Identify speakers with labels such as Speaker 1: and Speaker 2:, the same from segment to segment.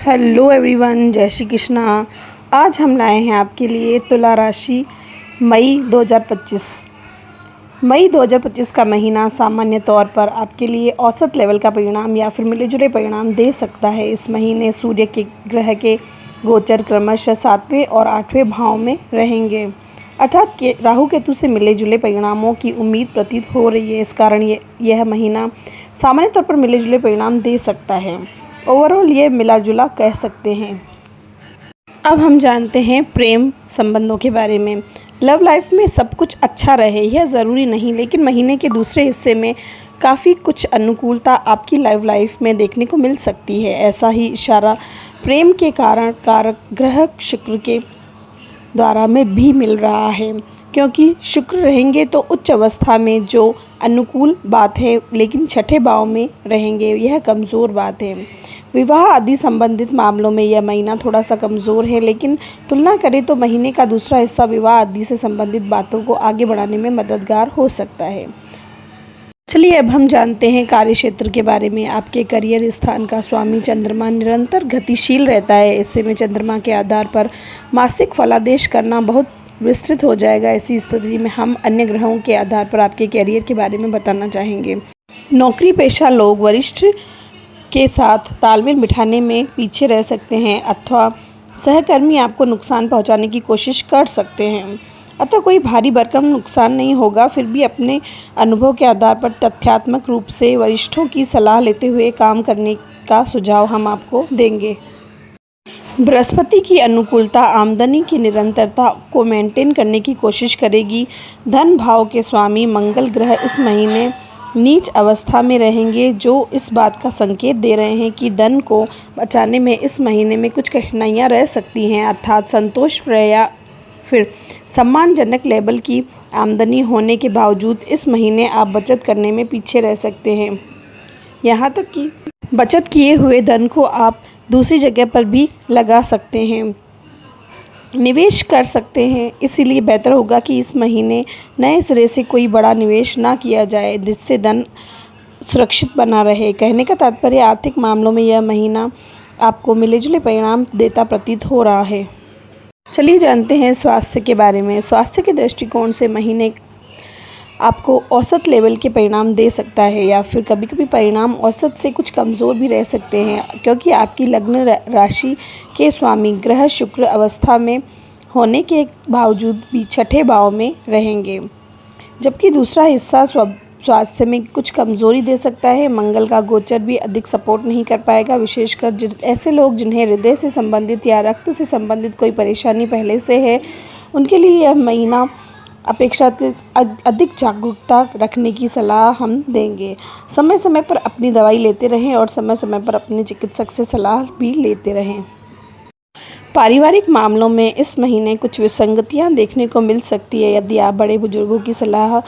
Speaker 1: Hello everyone, जय श्री कृष्णा। आज हम लाए हैं आपके लिए तुला राशि मई 2025। मई 2025 का महीना सामान्य तौर पर आपके लिए औसत लेवल का परिणाम या फिर मिले जुले परिणाम दे सकता है। इस महीने सूर्य के ग्रह के गोचर क्रमशः 7वें और 8वें भाव में रहेंगे, अर्थात कि राहु केतु से मिले जुले परिणामों की उम्मीद प्रतीत हो रही है। इस कारण यह महीना सामान्य तौर पर मिले जुले परिणाम दे सकता है। ओवरऑल ये मिला जुला कह सकते हैं। अब हम जानते हैं प्रेम संबंधों के बारे में। लव लाइफ में सब कुछ अच्छा रहे यह ज़रूरी नहीं, लेकिन महीने के दूसरे हिस्से में काफ़ी कुछ अनुकूलता आपकी लव लाइफ में देखने को मिल सकती है। ऐसा ही इशारा प्रेम के कारण कारक ग्रह शुक्र के द्वारा में भी मिल रहा है, क्योंकि शुक्र रहेंगे तो उच्च अवस्था में जो अनुकूल बात है, लेकिन छठे भाव में रहेंगे यह कमज़ोर बात है। विवाह आदि संबंधित मामलों में यह महीना थोड़ा सा कमज़ोर है, लेकिन तुलना करें तो महीने का दूसरा हिस्सा विवाह आदि से संबंधित बातों को आगे बढ़ाने में मददगार हो सकता है। चलिए अब हम जानते हैं कार्य क्षेत्र के बारे में। आपके करियर स्थान का स्वामी चंद्रमा निरंतर गतिशील रहता है। ऐसे में चंद्रमा के आधार पर मासिक फलादेश करना बहुत विस्तृत हो जाएगा। ऐसी स्थिति में हम अन्य ग्रहों के आधार पर आपके करियर के बारे में बताना चाहेंगे। नौकरी पेशा लोग वरिष्ठ के साथ तालमेल बिठाने में पीछे रह सकते हैं, अथवा सहकर्मी आपको नुकसान पहुंचाने की कोशिश कर सकते हैं। अतः कोई भारी भरकम नुकसान नहीं होगा। फिर भी अपने अनुभव के आधार पर तथ्यात्मक रूप से वरिष्ठों की सलाह लेते हुए काम करने का सुझाव हम आपको देंगे। बृहस्पति की अनुकूलता आमदनी की निरंतरता को मेंटेन करने की कोशिश करेगी। धन भाव के स्वामी मंगल ग्रह इस महीने नीच अवस्था में रहेंगे, जो इस बात का संकेत दे रहे हैं कि धन को बचाने में इस महीने में कुछ कठिनाइयां रह सकती हैं, अर्थात संतोषप्रद या फिर सम्मानजनक लेवल की आमदनी होने के बावजूद इस महीने आप बचत करने में पीछे रह सकते हैं। यहाँ तक कि बचत किए हुए धन को आप दूसरी जगह पर भी लगा सकते हैं, निवेश कर सकते हैं। इसीलिए बेहतर होगा कि इस महीने नए सिरे से कोई बड़ा निवेश ना किया जाए, जिससे धन सुरक्षित बना रहे। कहने का तात्पर्य आर्थिक मामलों में यह महीना आपको मिले जुले परिणाम देता प्रतीत हो रहा है। चलिए जानते हैं स्वास्थ्य के बारे में। स्वास्थ्य के दृष्टिकोण से महीने आपको औसत लेवल के परिणाम दे सकता है, या फिर कभी कभी परिणाम औसत से कुछ कमज़ोर भी रह सकते हैं, क्योंकि आपकी लग्न राशि के स्वामी ग्रह शुक्र अवस्था में होने के बावजूद भी छठे भाव में रहेंगे, जबकि दूसरा हिस्सा स्वास्थ्य में कुछ कमज़ोरी दे सकता है। मंगल का गोचर भी अधिक सपोर्ट नहीं कर पाएगा, विशेषकर ऐसे लोग जिन्हें हृदय से संबंधित या रक्त से संबंधित कोई परेशानी पहले से है, उनके लिए यह महीना अपेक्षाकृत अधिक जागरूकता रखने की सलाह हम देंगे। समय समय पर अपनी दवाई लेते रहें और समय समय पर अपने चिकित्सक से सलाह भी लेते रहें। पारिवारिक मामलों में इस महीने कुछ विसंगतियां देखने को मिल सकती है। यदि आप बड़े बुजुर्गों की सलाह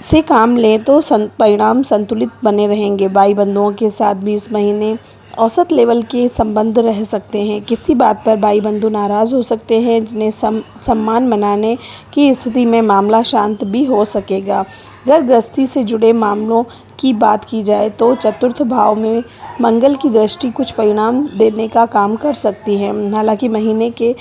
Speaker 1: से काम लें तो परिणाम संतुलित बने रहेंगे। भाई बंधुओं के साथ भी इस महीने औसत लेवल के संबंध रह सकते हैं। किसी बात पर भाई बंधु नाराज़ हो सकते हैं, जिन्हें सम्मान मनाने की स्थिति में मामला शांत भी हो सकेगा। घर गृहस्थी से जुड़े मामलों की बात की जाए तो चतुर्थ भाव में मंगल की दृष्टि कुछ परिणाम देने का काम कर सकती है। हालांकि महीने के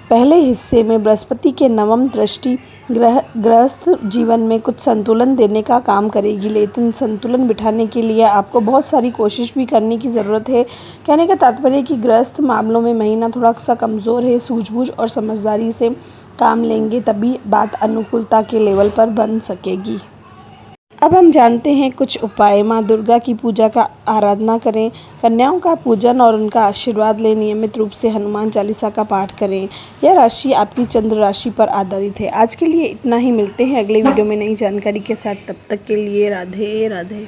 Speaker 1: पहले हिस्से में बृहस्पति के नवम दृष्टि गृहस्थ जीवन में कुछ संतुलन देने का काम करेगी, लेकिन संतुलन बिठाने के लिए आपको बहुत सारी कोशिश भी करने की ज़रूरत है। कहने का तात्पर्य कि गृहस्थ मामलों में महीना थोड़ा सा कमज़ोर है। सूझबूझ और समझदारी से काम लेंगे तभी बात अनुकूलता के लेवल पर बन सकेगी। अब हम जानते हैं कुछ उपाय। माँ दुर्गा की पूजा का आराधना करें, कन्याओं का पूजन और उनका आशीर्वाद लें, नियमित रूप से हनुमान चालीसा का पाठ करें। यह राशि आपकी चंद्र राशि पर आधारित है। आज के लिए इतना ही। मिलते हैं अगले वीडियो में नई जानकारी के साथ। तब तक के लिए राधे राधे।